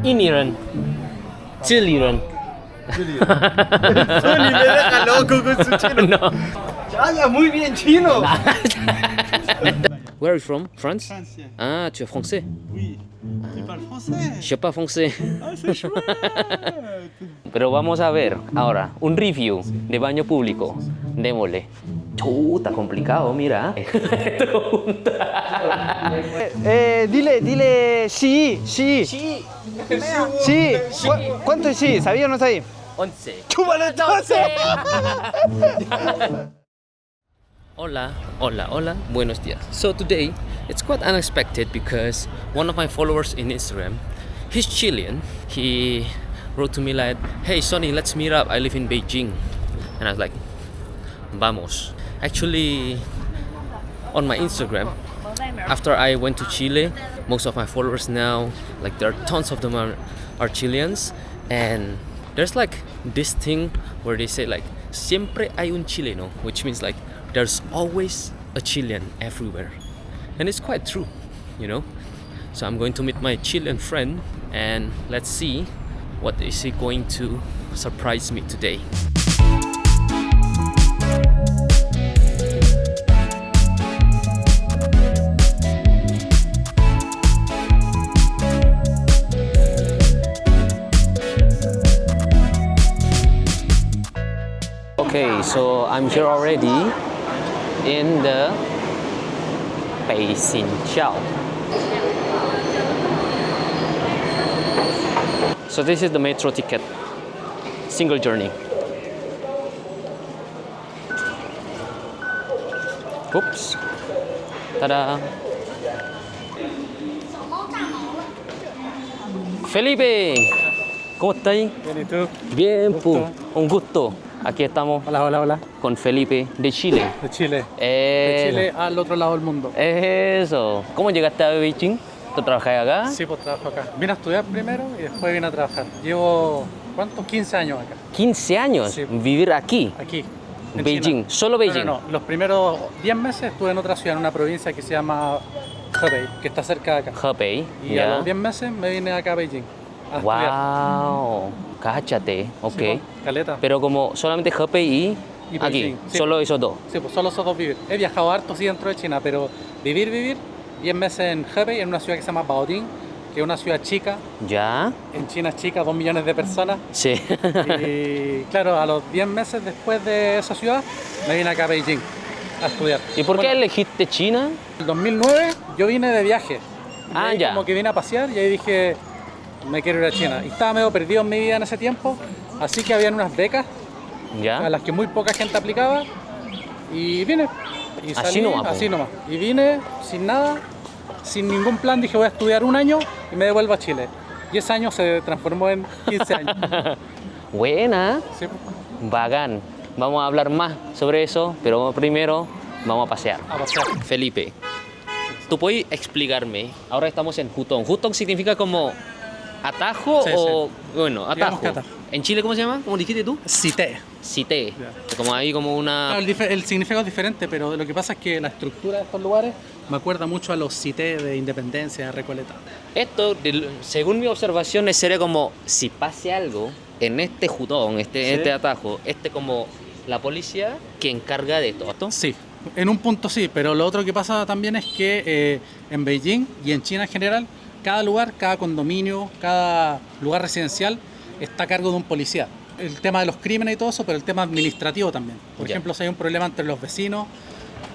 Iniran. Chiliran. Sony me deja loco con su chino. No. Habla muy bien chino. Where are you from? France? Francia. Ah, tu es français? Oui. Tu parles français. Je pas français. Ah, c'est chouette. Pero vamos a ver ahora un review de baño público. Démosle. Está complicado, mira. Dile sí, sí. Sí. Sí. ¿Cuánto es sí? ¿Sabía o no sabía? 11. ¡Chúpalo entonces! Hola, hola, hola, buenos días. So today, it's quite unexpected because one of my followers in Instagram, he's Chilean. He wrote to me like, hey Sonny, let's meet up, I live in Beijing. And I was like, vamos. Actually, on my Instagram, after I went to Chile, most of my followers now, like there are tons of them are Chileans. And there's like this thing where they say like, siempre hay un chileno, which means like, there's always a Chilean everywhere. And it's quite true, you know? So I'm going to meet my Chilean friend and let's see what is he going to surprise me today. Okay, so I'm here already in the Beijingqiao. So this is the metro ticket, single journey. Oops. Ta-da. Felipe, ¿cómo estás? Bien, ¿y tú? Bien, Gusto. un gusto. Aquí estamos Hola, hola, hola. con Felipe de Chile. De Chile. De Chile al otro lado del mundo. Eso. ¿Cómo llegaste a Beijing? ¿Tú trabajas acá? Sí, pues trabajo acá. Vine a estudiar primero y después vine a trabajar. Llevo, ¿cuántos? 15 años acá. 15 años. Sí. Vivir aquí. Aquí. en Beijing. China. Solo Beijing. No, los primeros 10 meses estuve en otra ciudad, en una provincia que se llama Hebei, que está cerca de acá. Hebei. Y a los 10 meses me vine acá a Beijing a estudiar. Wow. Cáchate. Ok. Sí, pues, caleta. Pero como solamente Hebei y Y aquí. Beijing, sí. Solo esos dos. Sí, pues solo esos dos vivir. He viajado harto sí dentro de China, pero vivir, 10 meses en Hebei, en una ciudad que se llama Baoding, que es una ciudad chica. ¿Ya? En China es chica, 2 millones de personas. Sí. Y claro, a los 10 meses después de esa ciudad, me vine acá a Beijing a estudiar. ¿Y por qué Bueno, elegiste China? en el 2009 yo vine de viaje. Y Ah, ahí ya. Como que vine a pasear y ahí dije, me quiero ir a China. Y estaba medio perdido en mi vida en ese tiempo, así que habían unas becas a ¿Ya? las que muy poca gente aplicaba y vine. Y Así salí nomás, po. así nomás. Y vine sin nada, sin ningún plan. Dije voy a estudiar un año y me devuelvo a Chile. Y ese año se transformó en 15 años. Buena. Sí, pues, Bacán. Vamos a hablar más sobre eso, pero primero vamos a pasear. a pasear. Felipe, ¿tú puedes explicarme? Ahora estamos en Hutong. ¿Hutong significa como atajo Sí, o...? Bueno, Digamos atajo. que atajo. ¿En Chile cómo se llama? ¿Cómo dijiste tú? Cité. Cité. Ya. Como ahí como una... Claro, el significado es diferente, pero lo que pasa es que la estructura de estos lugares me acuerda mucho a los cité de Independencia, de Recoleta. Esto, según mi observación, sería como si pase algo en este Hutong, este atajo, como la policía que encarga de todo esto. Sí, en un punto sí, pero lo otro que pasa también es que en Beijing y en China en general, cada lugar, cada condominio, cada lugar residencial está a cargo de un policía. El tema de los crímenes y todo eso, pero el tema administrativo también. Por Ya. ejemplo, si hay un problema entre los vecinos,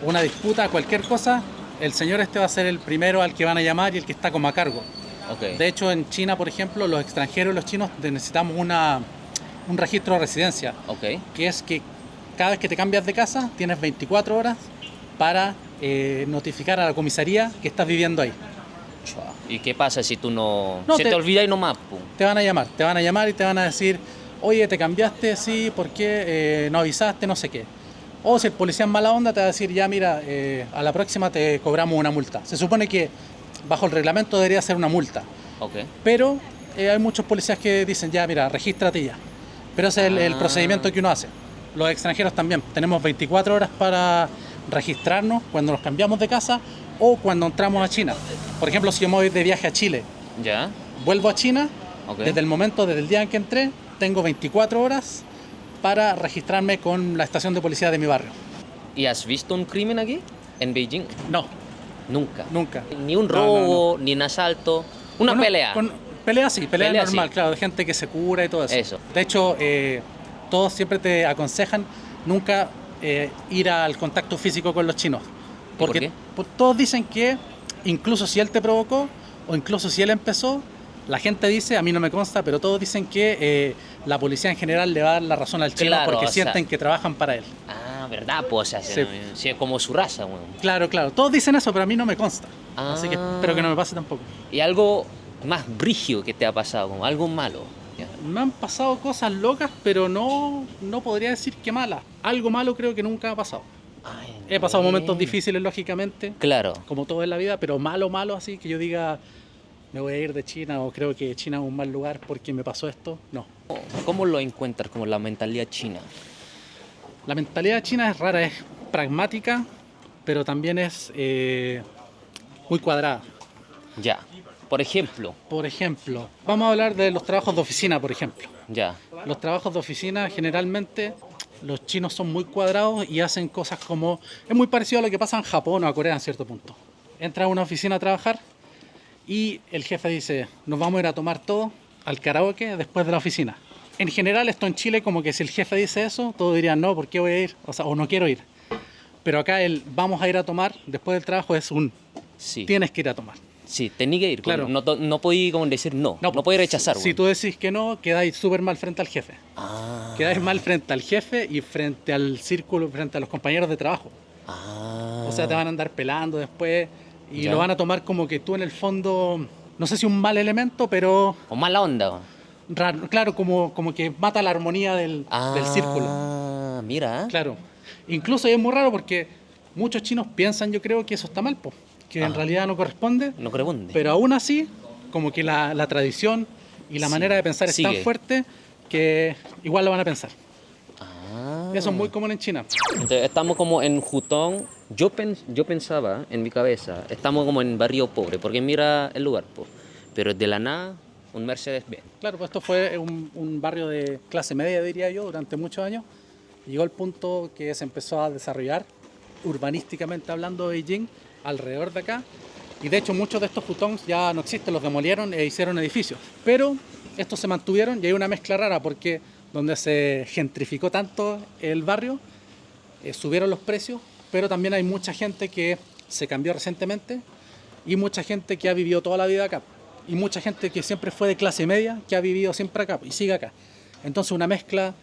una disputa, cualquier cosa, el señor este va a ser el primero al que van a llamar y el que está como a cargo. Ok. De hecho, en China, por ejemplo, los extranjeros y los chinos necesitamos un registro de residencia, Ok. que es que cada vez que te cambias de casa tienes 24 horas para notificar a la comisaría que estás viviendo ahí. ¿Y qué pasa si tú no... No, se te olvida y no más? Pum. Te van a llamar y te van a decir, oye, te cambiaste, sí, ¿por qué no avisaste? No sé qué. O si el policía es mala onda, te va a decir, ya mira, a la próxima te cobramos una multa. Se supone que bajo el reglamento debería ser una multa, Ok. pero hay muchos policías que dicen, ya mira, regístrate ya. Pero ese es el procedimiento que uno hace. Los extranjeros también, tenemos 24 horas para registrarnos cuando nos cambiamos de casa o cuando entramos a China. Por ejemplo, si yo me voy de viaje a Chile, ¿Ya? vuelvo a China, Ok. Desde el día en que entré, tengo 24 horas para registrarme con la estación de policía de mi barrio. ¿Y has visto un crimen aquí? En Beijing. No, Nunca. nunca. Ni un No, robo, ni un asalto. Una Bueno, pelea. Pelea sí, pelea Pelea normal, sí. claro, de gente que se cura y todo eso. Eso. De hecho, todos siempre te aconsejan nunca ir al contacto físico con los chinos. por Porque qué? todos dicen que incluso si él te provocó o incluso si él empezó, la gente dice, a mí no me consta, pero todos dicen que la policía en general le va a dar la razón al chino Claro, porque o sea- sienten que trabajan para él. Ah, ¿verdad? Pues, o sea, Sí. sí, es como su raza, weón. Claro, claro, todos dicen eso, pero a mí no me consta. Así que Ah. espero que no me pase tampoco. ¿Y algo más brígido que te ha pasado? Como algo malo. Ya. Me han pasado cosas locas, pero no podría decir que malas. Algo malo creo que nunca ha pasado. Ay, He pasado no. momentos difíciles, lógicamente, Claro. como todo en la vida, pero malo, malo, así que yo diga, me voy a ir de China o creo que China es un mal lugar porque me pasó esto. No. ¿Cómo lo encuentras como la mentalidad china? La mentalidad china es rara, es pragmática, pero también es muy cuadrada. Ya. Por ejemplo. Por ejemplo, vamos a hablar de los trabajos de oficina, por ejemplo. Ya. Los trabajos de oficina generalmente los chinos son muy cuadrados y hacen cosas como... Es muy parecido a lo que pasa en Japón o a Corea en cierto punto. Entras a una oficina a trabajar y el jefe dice, nos vamos a ir a tomar todo al karaoke después de la oficina. En general esto en Chile como que si el jefe dice eso, todos dirían, no, ¿por qué voy a ir? O sea, o no quiero ir. Pero acá el vamos a ir a tomar después del trabajo es un Sí. tienes que ir a tomar. Sí, tenía que ir. Claro. No podía como decir no. No podía rechazar, Si weón. tú decís que no, quedáis súper mal frente al jefe. Ah. Quedáis mal frente al jefe y frente al círculo, frente a los compañeros de trabajo. Ah. O sea, te van a andar pelando después y Ya. lo van a tomar como que tú en el fondo, no sé si un mal elemento, pero O mala onda, weón. raro, claro, como que mata la armonía del círculo. Ah, mira. Claro. Incluso es muy raro porque muchos chinos piensan, yo creo, que eso está mal, po, que en Ajá. realidad no corresponde, No corresponde. pero aún así, como que la tradición y la Sí, manera de pensar es tan sigue. fuerte que igual lo van a pensar. Ah. Eso es muy común en China. Entonces, estamos como en Hutong. Yo pensaba en mi cabeza, estamos como en barrio pobre, porque mira el lugar, po. Pero de la nada, un Mercedes-Benz. Claro, pues esto fue un barrio de clase media, diría yo, durante muchos años. Llegó el punto que se empezó a desarrollar, urbanísticamente hablando, Beijing, alrededor de acá. Y de hecho muchos de estos hutongs ya no existen, los demolieron e hicieron edificios. Pero estos se mantuvieron y hay una mezcla rara porque donde se gentrificó tanto el barrio, subieron los precios, pero también hay mucha gente que se cambió recientemente y mucha gente que ha vivido toda la vida acá. Y mucha gente que siempre fue de clase media, que ha vivido siempre acá y sigue acá. Entonces una mezcla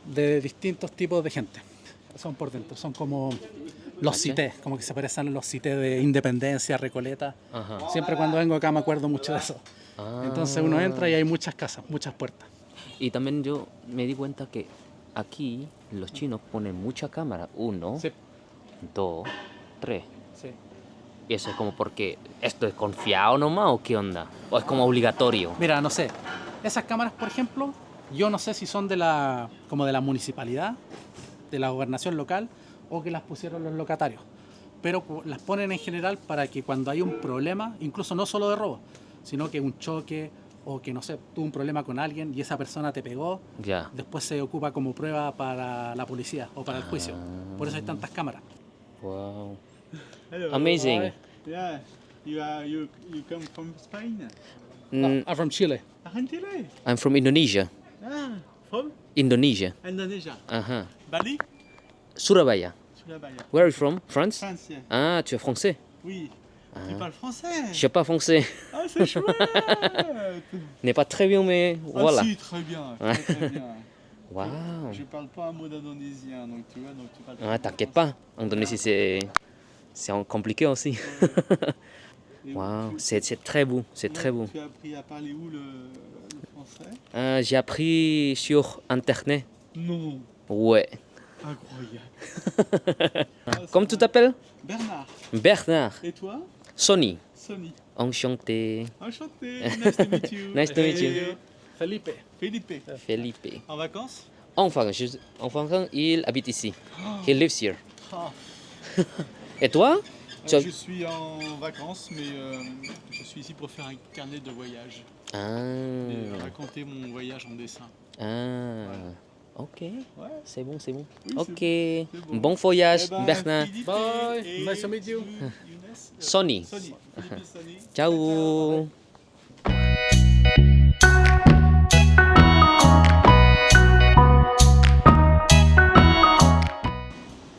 de distintos tipos de gente. Son por dentro, son como los cités, como que se parecen a los cités de Independencia, Recoleta. Ajá. Siempre cuando vengo acá me acuerdo mucho de eso. Ah. Entonces uno entra y hay muchas casas, muchas puertas. Y también yo me di cuenta que aquí los chinos ponen mucha cámara. 1, Sí, 2, 3. sí. Y eso es como porque esto es confiado nomás o qué onda. O es como obligatorio. Mira, no sé, esas cámaras, por ejemplo, yo no sé si son como de la municipalidad, de la gobernación local, o que las pusieron los locatarios. Pero las ponen en general para que cuando hay un problema, incluso no solo de robo, sino que un choque o que, no sé, tuvo un problema con alguien y esa persona te pegó, Ya. después se ocupa como prueba para la policía o para el juicio. Por eso hay tantas cámaras. Wow. Hello. Amazing. Yeah, you come from Spain? Mm, I'm from Chile. Argentina? I'm from Indonesia. Ah, from Indonesia. Indonesia. Ajá. Bali? Surabaya. Surabaya. Where are you from? France? France, yeah. Ah, tu es français. Oui. Tu parles français? Je suis pas français. Ah, c'est chouette! N'est pas très bien, mais Ah voilà. si, très bien, très, très bien. Wow. Je parle pas un mot d'indonésien, donc tu vois, donc tu parles Ah, t'inquiète pas. Indonésie, c'est compliqué aussi. Et Wow, tu- c'est très beau, c'est très beau. Tu as appris à parler où le français? J'ai appris sur Internet. Non, Ouais. incroyable. Comment tu t'appelles? Bernard. Bernard. Et toi? Sonny. Sonny. Enchanté. Enchanté. Nice to meet you. Nice to meet you. Et Felipe. Felipe. Felipe. En vacances? Enfin, il habite ici. He lives here. Ah. Et toi? Tu as- Je suis en vacances, mais je suis ici pour faire un carnet de voyage. Ah. Et, raconter mon voyage en dessin. Ah, ok. Ouais. C'est bon, c'est bon. Oui, Ok. c'est bon. Bon voyage, Eh ben, Bernard. Philippe Bye. et Nice to meet you. Younes, Sonny. Sonny. Philippe et Sonny. Ciao.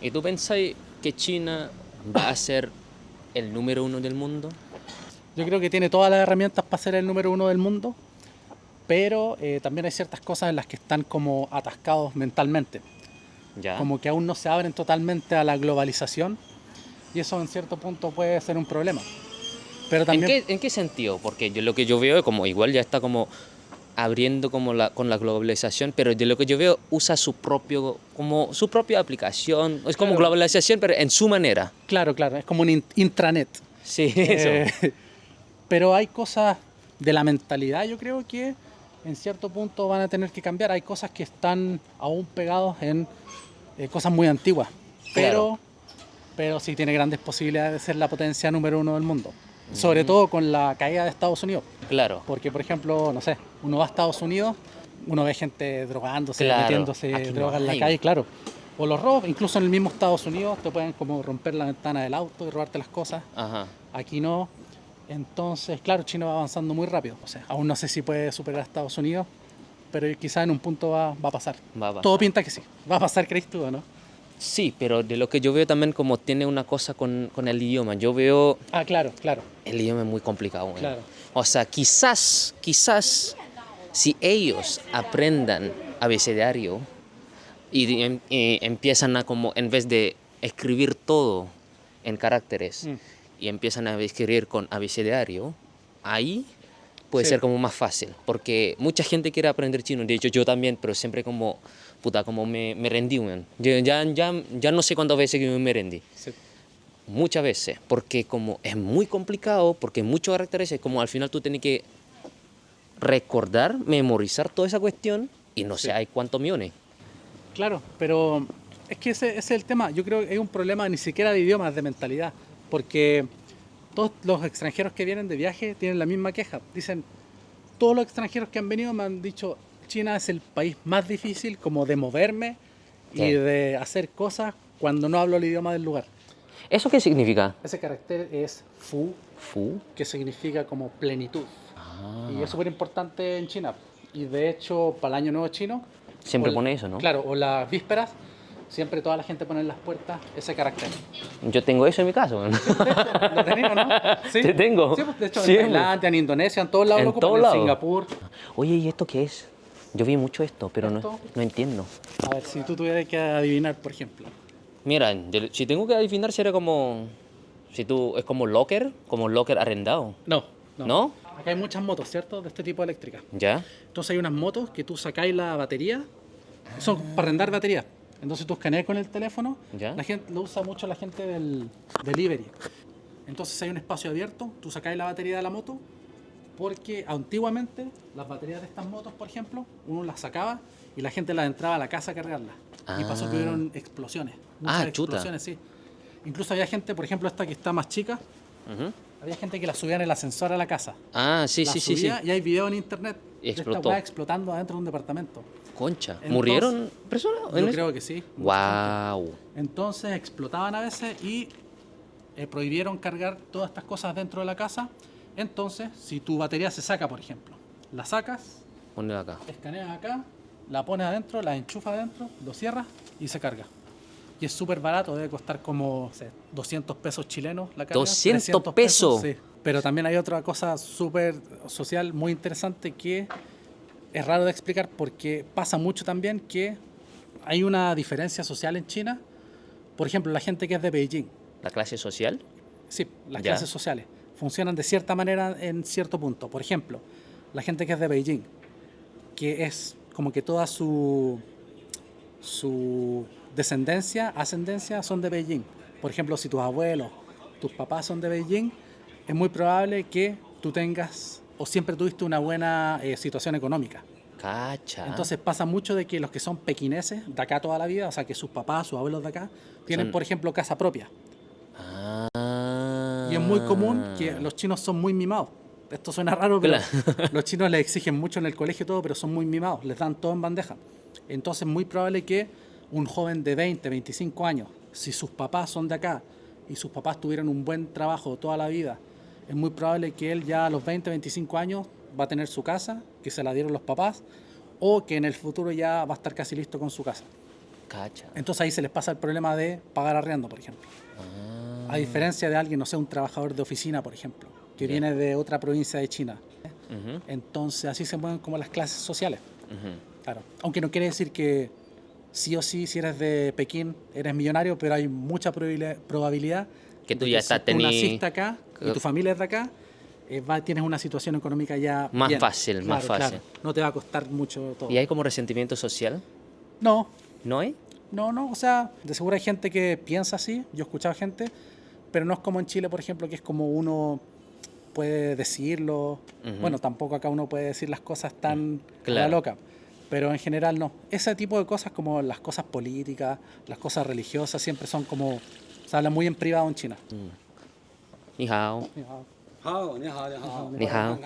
¿Y tú pensáis que China va a ser el número uno del mundo? Yo creo que tiene todas las herramientas para ser el número uno del mundo, pero también hay ciertas cosas en las que están como atascados mentalmente, Ya. como que aún no se abren totalmente a la globalización y eso en cierto punto puede ser un problema. Pero también ¿En qué sentido? Porque lo que yo veo es como igual ya está como abriendo como con la globalización, pero de lo que yo veo usa como su propia aplicación. Es como Claro. globalización, pero en su manera. claro, es como un intranet. Sí, eso. Pero hay cosas de la mentalidad, yo creo que en cierto punto van a tener que cambiar. Hay cosas que están aún pegados en cosas muy antiguas, Claro. pero sí tiene grandes posibilidades de ser la potencia número uno del mundo. Sobre todo con la caída de Estados Unidos. Claro. Porque, por ejemplo, no sé, uno va a Estados Unidos, uno ve gente drogándose, Claro. metiéndose Aquí no droga en la hay. calle, claro. O los robos, incluso en el mismo Estados Unidos te pueden como romper la ventana del auto y robarte las cosas. Ajá. Aquí no. Entonces, claro, China va avanzando muy rápido. O sea, aún no sé si puede superar a Estados Unidos, pero quizás en un punto va a pasar. Va a pasar. Todo pinta que sí. Va a pasar, ¿crees tú o no? Sí, pero de lo que yo veo también como tiene una cosa con el idioma. Yo veo Ah, claro. el idioma es muy complicado. ¿Eh? Claro. O sea, quizás si ellos aprendan abecedario y empiezan a como, en vez de escribir todo en caracteres Mm. y empiezan a escribir con abecedario, ahí puede Sí. ser como más fácil. Porque mucha gente quiere aprender chino, de hecho yo también, pero siempre como, puta, como me rendí, man. Ya no sé cuántas veces que me rendí. Sí. Muchas veces, porque como es muy complicado, porque muchos caracteres, es como al final tú tienes que recordar, memorizar toda esa cuestión y no sé, hay cuántos millones. Claro, pero es que ese es el tema. Yo creo que hay un problema ni siquiera de idiomas, de mentalidad. Porque todos los extranjeros que vienen de viaje tienen la misma queja. Dicen, todos los extranjeros que han venido me han dicho, China es el país más difícil como de moverme y Sí. de hacer cosas cuando no hablo el idioma del lugar. ¿Eso qué significa? Ese carácter es Fu, Fu. que significa como plenitud. Ah. Y es súper importante en China. Y de hecho, para el Año Nuevo Chino... Siempre o pone eso, ¿no? Claro, o las vísperas, siempre toda la gente pone en las puertas ese carácter. Yo tengo eso en mi caso. ¿no? ¿Lo tenemos, no? Te tengo. Sí, pues, de hecho, Sí, en Tailandia, en Indonesia, en todos lados, En lo ocupan, todos en lados. Singapur. Oye, ¿y esto qué es? Yo vi mucho esto, pero ¿Esto? no entiendo. A ver, si tú tuvieras que adivinar, por ejemplo. Mira, si tengo que adivinar, sería como... es como locker arrendado. No. ¿No? Acá hay muchas motos, ¿cierto? De este tipo eléctricas. ¿Ya? Entonces hay unas motos que tú sacáis la batería, son para arrendar baterías. Entonces tú escaneas con el teléfono, Ya. la gente lo usa mucho la gente del delivery. Entonces hay un espacio abierto, tú sacáis la batería de la moto, porque antiguamente las baterías de estas motos, por ejemplo, uno las sacaba y la gente las entraba a la casa a cargarlas. Y pasó Ah. que hubieron explosiones. Ah, Muchas chuta. explosiones, sí. Incluso había gente, por ejemplo, esta que está más chica, Ujú. había gente que la subía en el ascensor a la casa. Ah, sí, La sí, sí, sí. subía y hay video en internet Y de esta explotó. weá explotando adentro de un departamento. Concha. Entonces- ¿Murieron personas? en Yo eso? creo que sí. Wow. Entonces explotaban a veces y prohibieron cargar todas estas cosas dentro de la casa. Entonces, si tu batería se saca, por ejemplo, la sacas, Ponle acá. escaneas acá, la pones adentro, la enchufas adentro, lo cierras y se carga. Y es súper barato, debe costar como, no sé, 200 pesos chilenos la carga. 200 300 pesos. Sí. Pero también hay otra cosa súper social, muy interesante, que es raro de explicar porque pasa mucho también que hay una diferencia social en China. Por ejemplo, la gente que es de Beijing, ¿La clase social? sí, las Ya. clases sociales funcionan de cierta manera en cierto punto. Por ejemplo, la gente que es de Beijing, que es como que toda su descendencia, ascendencia son de Beijing. Por ejemplo, si tus abuelos, tus papás son de Beijing, es muy probable que tú tengas o siempre tuviste una buena situación económica. Cacha. Entonces pasa mucho de que los que son pequineses de acá toda la vida, o sea que sus papás, sus abuelos de acá, tienen Son- por ejemplo casa propia. Ah. Y es muy común que los chinos son muy mimados. esto suena raro, pero Claro. los chinos les exigen mucho en el colegio y todo, pero son muy mimados, les dan todo en bandeja. Entonces es muy probable que un joven de 20, 25 años, si sus papás son de acá y sus papás tuvieron un buen trabajo toda la vida, es muy probable que él ya a los 20, 25 años va a tener su casa, que se la dieron los papás, o que en el futuro ya va a estar casi listo con su casa. Cacha. Entonces ahí se les pasa el problema de pagar arriendo, por ejemplo. A diferencia de alguien, no sé, un trabajador de oficina, por ejemplo, que Ya. viene de otra provincia de China. Ujú, Entonces así se mueven como las clases sociales. ujú. Claro. Aunque no quiere decir que sí o sí, si eres de Pekín, eres millonario, pero hay mucha probabilidad Que tú de ya si estás tú teni- naciste acá y tu familia es de acá, tienes una situación económica ya Más bien. fácil, más Claro, fácil. claro. No te va a costar mucho todo. ¿Y hay como resentimiento social? No, ¿No hay? no, o sea, de seguro hay gente que piensa así, yo he escuchado gente, pero no es como en Chile, por ejemplo, que es como uno puede decirlo. Ujú. Bueno, tampoco acá uno puede decir las cosas tan a la Claro. loca, pero en general no. Ese tipo de cosas como las cosas políticas, las cosas religiosas, siempre son como, se habla muy en privado en China. Ni hao. Ni hao.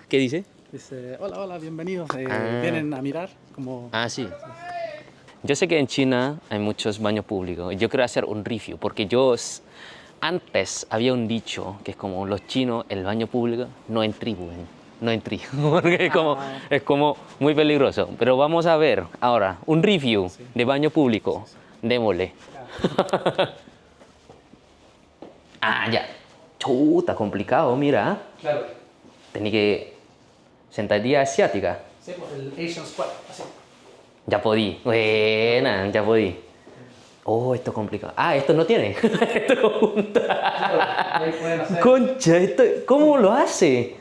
¿Qué dice? Dice, hola, bienvenidos, Ah. vienen a mirar, como... Ah, sí. Yo sé que en China hay muchos baños públicos. Yo quiero hacer un review porque antes había un dicho que es como los chinos, el baño público no entrí, weón. No entrí, porque es como muy peligroso. Pero vamos a ver ahora un review de baño público. Démosle. Ah, ya. Chuta, complicado, mira. Claro, Tenía que sentadilla asiática. sí, pues el Asian Squat, así. Ya podí. Buena, ya podí. Oh, esto es complicado. Ah, esto no tiene. Esto junta. Ahí pueden hacer... Concha, ¿cómo lo hace?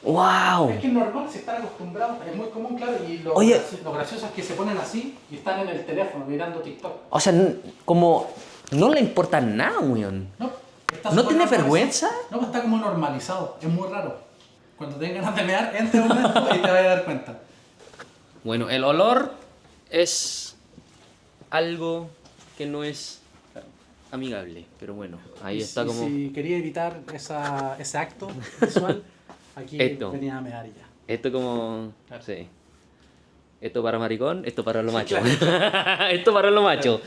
¡Wow! Es que es normal, si están acostumbrados, es muy común, claro, y Oye. lo gracioso es que se ponen así y están en el teléfono mirando TikTok. O sea, como no le importa nada, weón. No, está ¿No súper tiene normalizado. vergüenza? No, pues está como normalizado, es muy raro. Cuando tengas ganas de mear, entra un momento y te vas a dar cuenta. Bueno, el olor es algo que no es amigable, pero bueno, ahí Y está como... Si quería evitar ese acto visual, aquí Esto. venía a mear y ya. Esto como... Sí. Esto para maricón, esto para lo macho. Esto para lo macho.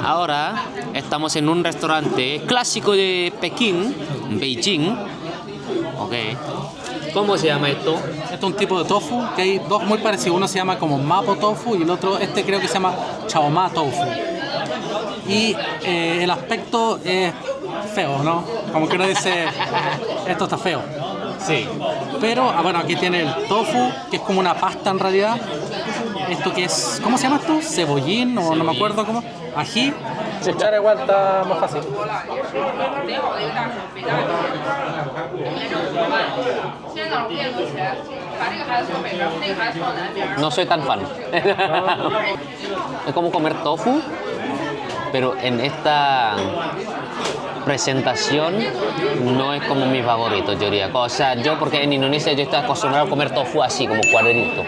Ahora estamos en un restaurante clásico de Pekín, Beijing. Ok. ¿Cómo se llama esto? Este es un tipo de tofu que hay dos muy parecidos. Uno se llama como mapo tofu y el otro, este creo que se llama chaoma tofu. Y el aspecto es feo, ¿no? Como que uno dice, esto está feo. Sí. Pero, bueno, aquí tiene el tofu, que es como una pasta en realidad. Esto que es, ¿cómo se llama esto? Cebollín, o no me acuerdo cómo. Ají. Echar igual está más fácil. No soy tan fan. Es como comer tofu, pero en esta presentación no es como mi favorito, yo diría. O sea, yo porque en Indonesia yo estoy acostumbrado a comer tofu así, como cuadradito.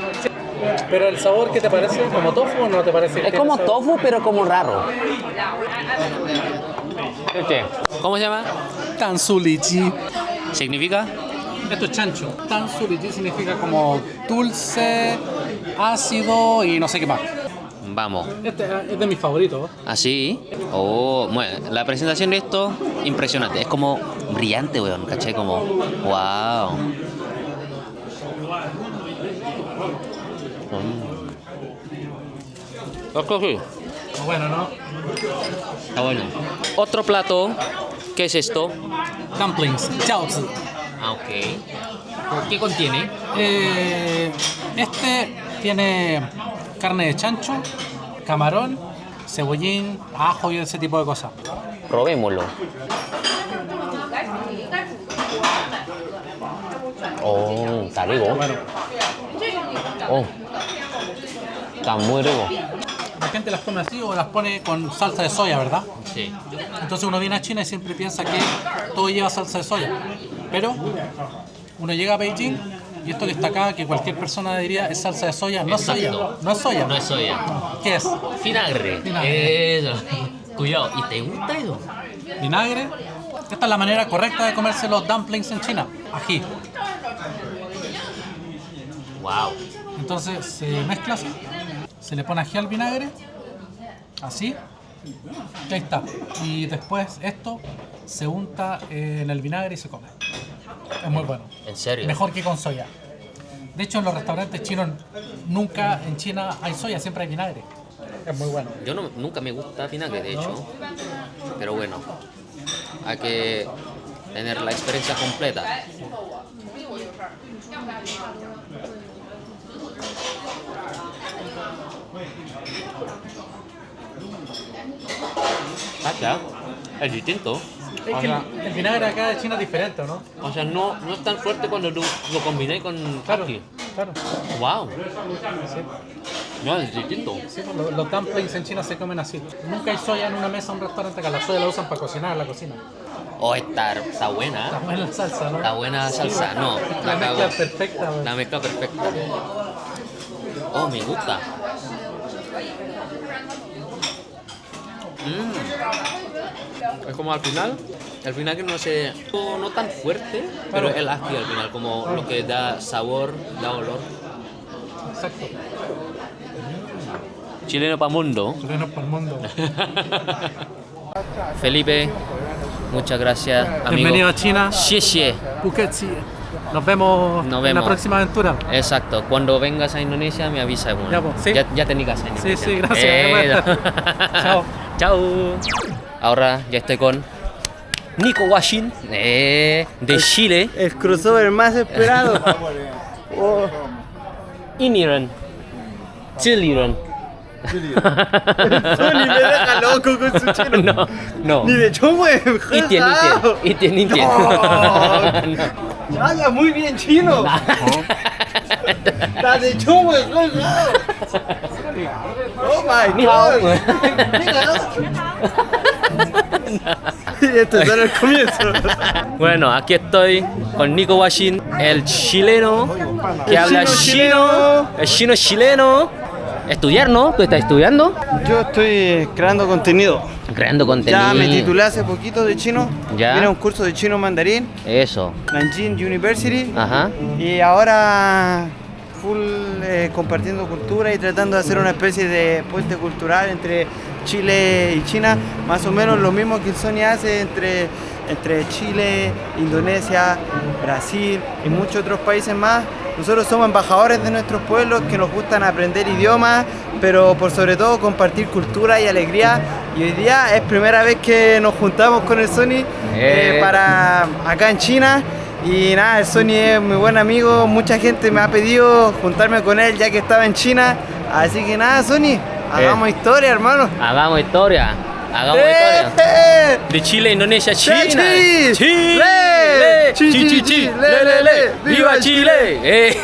Pero el sabor, ¿qué te parece? ¿Como tofu o no te parece? Es como tofu, pero como raro. ¿Qué? ¿Cómo se llama? Tansulichi. ¿Significa? Esto es chancho. Tansulichi significa como dulce, ácido y no sé qué más. Vamos. Este es de mis favoritos. Así. Oh, bueno, la presentación de esto, impresionante. Es como brillante, weón, ¿cachai? Como, wow. Esto sí. Bueno, ¿no? Está bueno. Otro plato, ¿qué es esto? Dumplings, jiaozi. Ah, ok. ¿Qué contiene? Este tiene carne de chancho, camarón, cebollín, ajo y ese tipo de cosas. Probémoslo. Oh, está rico. Bueno, Oh, está muy rico. la gente las come así o las pone con salsa de soya, ¿verdad? Sí. Entonces uno viene a China y siempre piensa que todo lleva salsa de soya. Pero uno llega a Beijing y esto que está acá, que cualquier persona diría es salsa de soya, no es soya. Exacto. No es soya. No es soya. ¿Qué es? Vinagre. Vinagre. Eso. Cuidado. ¿Y te gusta eso? Vinagre, Esta es la manera correcta de comerse los dumplings en China. Ají. Wow. Entonces se mezcla así, se le pone ají al vinagre, así, y ahí está. Y después esto se unta en el vinagre y se come. Es muy bueno. ¿En serio? Mejor que con soya. De hecho, en los restaurantes chinos nunca en China hay soya, siempre hay vinagre. Es muy bueno. Yo nunca me gusta vinagre, de hecho. Pero bueno, hay que tener la experiencia completa. Acá es distinto. Es que el vinagre acá de China es diferente, ¿no? O sea, no es tan fuerte cuando lo combiné con Claro, ají. claro. Wow. Sí. No, es distinto. Sí, pues los dumplings en China se comen así. Nunca hay soya en una mesa en un restaurante acá. La soya la usan para cocinar en la cocina. Oh, está buena. Está buena la salsa, ¿no? Está buena la salsa. No, La la mezcla cago. perfecta, güey. La mezcla perfecta. Oh, me gusta. Es como al final que no tan fuerte, pero el ají al final, como lo que da sabor, da olor. Exacto. Chileno pa' mundo. Chilenos por el mundo. Felipe, muchas gracias, amigo. Bienvenido a China. Xie. Phuket, sí. Nos vemos en la vemos. próxima aventura. Exacto, cuando vengas a Indonesia me avisas. Bueno, Ya, pues, ¿sí? ya tenés casa en Sí, Indonesia. sí, gracias. Chao. Chao. Ahora ya estoy con Nico Washing de Chile. El crossover más esperado. Oh. Iniran. Chiliran. Sony me deja loco con su chino. No. Ni de chomo es Itian. Habla muy bien chino. La de chomo es Oh my Ni hao. god. Esto es solo el comienzo. Bueno, aquí estoy con Nico Washing, el chileno que El habla chino chino, el chino chileno. Estudiar, ¿no? ¿Tú estás estudiando? Yo estoy creando contenido. Creando contenido. Ya me titulé hace poquito de chino. Ya. Vine a un curso de chino mandarín, Eso. Nanjing University. Ajá. Y ahora full compartiendo cultura y tratando de hacer una especie de puente cultural entre Chile y China, más o menos lo mismo que el Sony hace entre Chile, Indonesia, Brasil y muchos otros países más. Nosotros somos embajadores de nuestros pueblos que nos gustan aprender idiomas, pero por sobre todo compartir cultura y alegría. Y hoy día es primera vez que nos juntamos con el Sony para acá en China. Y nada, el Sony es muy buen amigo, mucha gente me ha pedido juntarme con él ya que estaba en China. Así que nada, Sony, hagamos historia, hermano. Hagamos historia. De Chile, Indonesia, China. Chi. Chile. Chi. Le. ¡Viva Chile!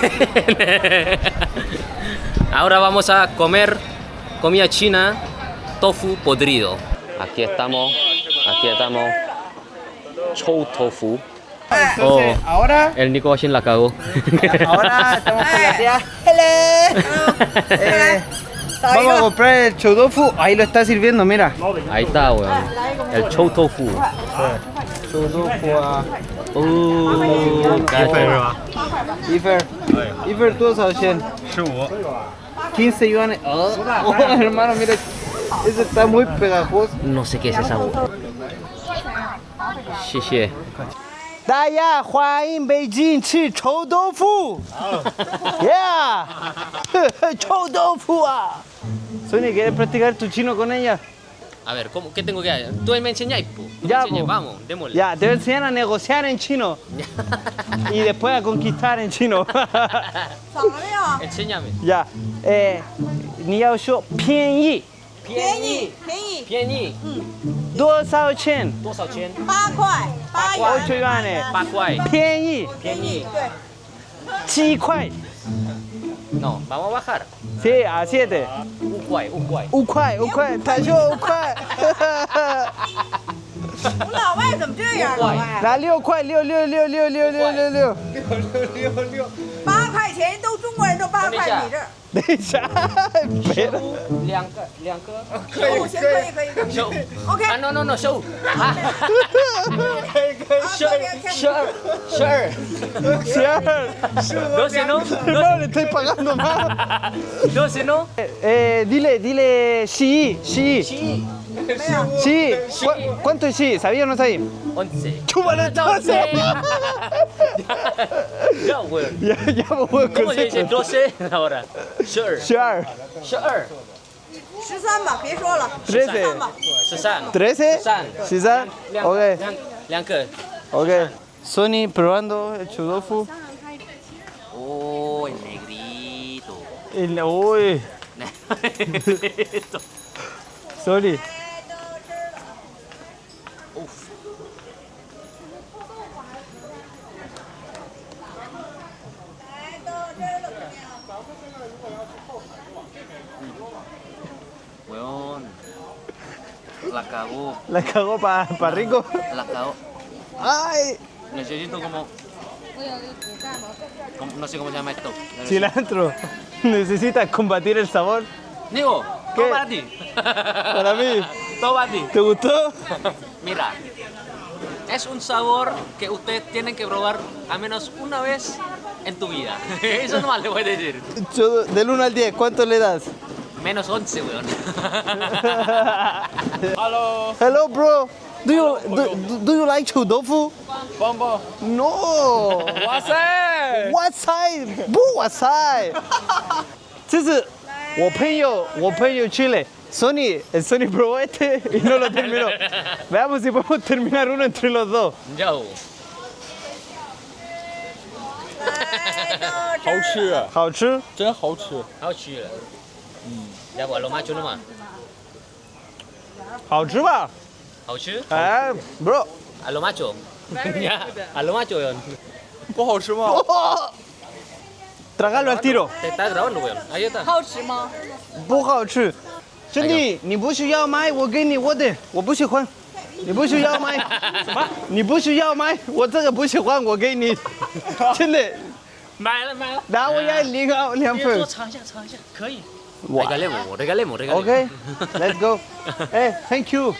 Ahora vamos a comer comida china, tofu podrido. Aquí estamos. Chou tofu. Entonces, ahora El Nico Washing la cagó. estamos con la tía. Vamos a comprar el chou tofu. Ahí lo está sirviendo, mira. Ahí está, weón. El chou tofu. Chou tofu a Cacho. Ifer, tú sabes 15 yuanes. Oh, hermano, mira. Ese está muy pegajoso. No sé qué es esa. Xie. 大家欢迎北京吃臭豆腐。Yeah， 臭豆腐啊。Sony, ¿quieres practicar tu chino con ella? A ver, ¿qué tengo que hacer? Tú me enseñáis, po. Ya, Enseña, po. vamos, démosle. Ya, te voy a enseñar a negociar en chino y después a conquistar en chino. Enséñame. Ya, 你要说便宜便宜，便宜多少钱？多少钱8块，8 8元呢？ 8块便宜便宜对， 7块。 No, vamos a bajar. Sí, a 7. 5块5块5块5块，他说5块。我老外怎么这样？老外拿6块6 8块钱都中国人都8块，你这 Espera. 15，行，可以，可以，可以。show OK， ah no no no show 12 no No, le estoy pagando más. 12 no Dile sí, sí. Sí. ¿Cuánto es sí? ¿Sabía o no sabía? 11 ¡Chúpalo entonces! ya weón Ya me puedo ¿cómo se dice 12 ahora? Sure Sure. 13吧，别说了， 13. 13吧。 13 ¿13? 13 ¿13? Ok, 两个 ok. Sony probando el chudofu. oh el negrito Uy, negrito Sony. weón la cagó La cagó para rico. la cagó ¡Ay! necesito como no sé cómo se llama esto Cilantro. Necesitas combatir el sabor. Nico ¿Qué? todo para ti Para mí. todo para ti ¿Te gustó? mira es un sabor que ustedes tienen que probar al menos una vez en tu vida eso nomás le voy a decir Del 1 al 10, ¿cuánto le das? menos 11 weón Hello, bro. Do you like chudofu? Bombo. No. What side? 不 what side? 这是我朋友Chile. Sony probó este y no lo terminó. Veamos si podemos terminar uno entre los dos. yo 好吃，好吃？真好吃。好吃了要不a lo macho nomás 好吃吧？好吃哎，bro， a lo macho ya a lo macho weón 不好吃吗？ tragalo al tiro， te estás grabando weón ahí está 好吃吗？不好吃。兄弟，你不需要买，我给你我的，我不喜欢。你不需要买，什么？你不需要买，我这个不喜欢，我给你。真的，买了买了然后我要2份多。尝一下可以 regalemos OK, let's go. Hey, thank you.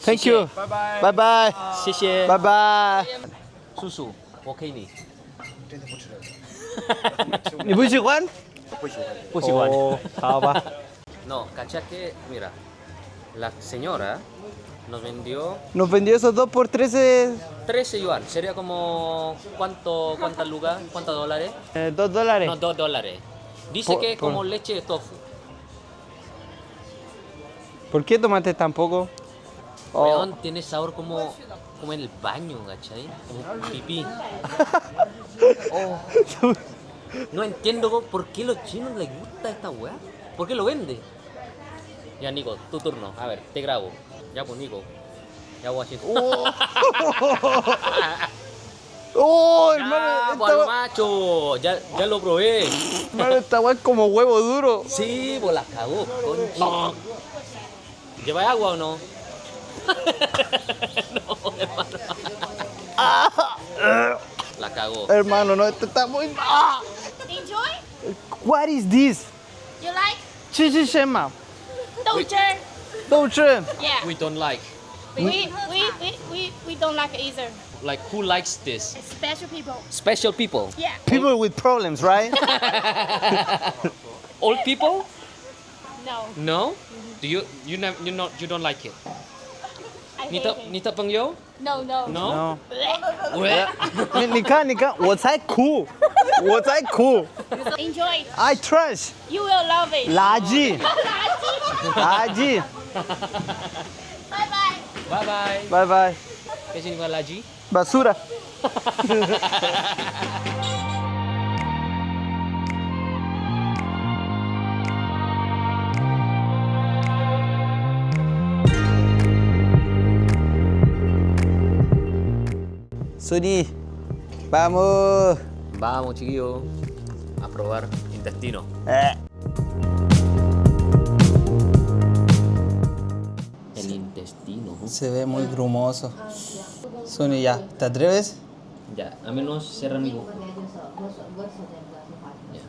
Thank you. 拜拜。拜拜，谢谢拜拜。叔叔我给你你不喜欢？不喜欢哦，好吧。 no cacha que mira la señora nos vendió Nos vendió esos dos por 13 13 yuan sería como cuántas lucas cuántos dólares $2. no 2 dólares dice que es por- como leche de tofu ¿Por qué tomaste tan poco? Oh. weón tiene sabor como en el baño ¿cachai? como pipí oh. No entiendo por qué a los chinos les gusta esta weá. ¿Por qué lo vende? Ya, Nico, tu turno. A ver, te grabo. Ya, pues, Nico. Ya, voy haciendo. ¡Oh, Ya, hermano! pues, al macho. Ya lo probé. Hermano, esta weá es como huevo duro. Sí, pues la cagó. Concha. ¿Lleva agua o no? No, hermano. La cagó. Hermano, no, esto está muy... ¡Ah! Enjoy? What is this? You like? 这是什么？豆汁？豆汁。 Yeah. We don't like. We don't like it either. Like, who likes this? Special people. Special people. Yeah. People with problems, right? Old people? No. No? Do you don't like it? I hate 你的 it. 你的朋友 No, no. No? No. Bleh. 你看，我才苦，我才苦。 Enjoy. I trust. You will love it. 垃圾，垃圾。垃圾。 Bye bye. Bye bye. Bye bye. ¿Qué significa la G? Basura. Sony, vamos. Vamos, chiquillos, a probar intestino. El intestino. Se ve muy grumoso. Sony, ya, ¿te atreves? Ya, a menos cierra mi boca. Ya.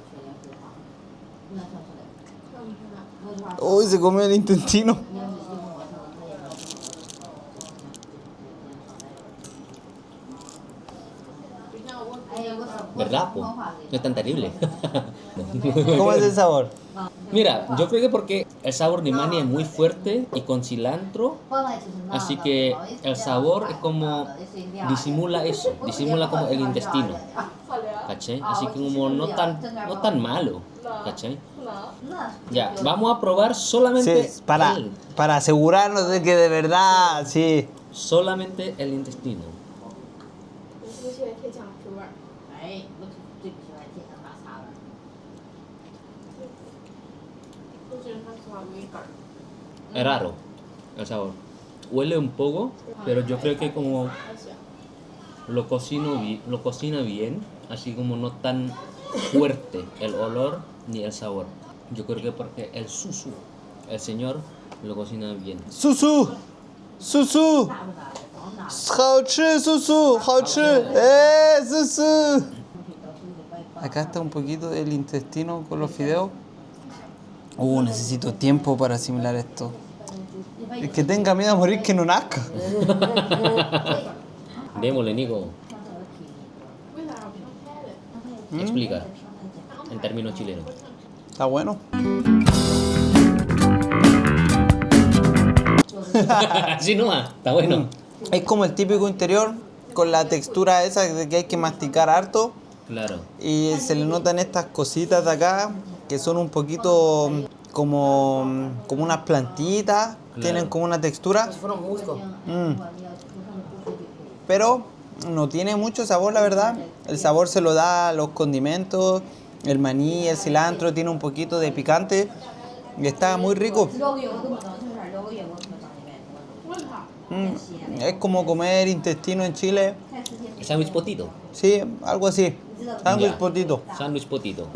Uy, se comió el intestino. ¿Verdad, po? No es tan terrible. ¿Cómo es el sabor? Mira, yo creo que porque el sabor de mani es muy fuerte y con cilantro, así que el sabor es como disimula eso, disimula como el intestino, ¿cachai? Así que como no tan malo, ¿cachai? Ya, vamos a probar solamente Sí, para asegurarnos de que de verdad, sí. solamente el intestino. 哎，我最不喜欢这个大碴子。 Es raro el sabor. Huele un poco, pero yo creo que como lo cocina bien, así como no tan fuerte el olor ni el sabor. Yo creo que porque el susu, el señor lo cocina bien. Susu, susu, 好吃，susu，好吃，susu. Acá está un poquito del intestino con los fideos. Necesito tiempo para asimilar esto. El que tenga miedo a morir que no nazca. Démosle, Nico. Explica, en términos chilenos. Está bueno. Así nomás, está bueno. Es como el típico interior con la textura esa de que hay que masticar harto. Claro. Y se le notan estas cositas de acá que son un poquito como unas plantitas, Claro. tienen como una textura. Pero no tiene mucho sabor, la verdad. El sabor se lo da los condimentos, el maní, el cilantro, tiene un poquito de picante y está muy rico. Es como comer intestino en Chile. Sándwich potito. Sí, algo así. Sándwich Ya. potito. Sándwich potito.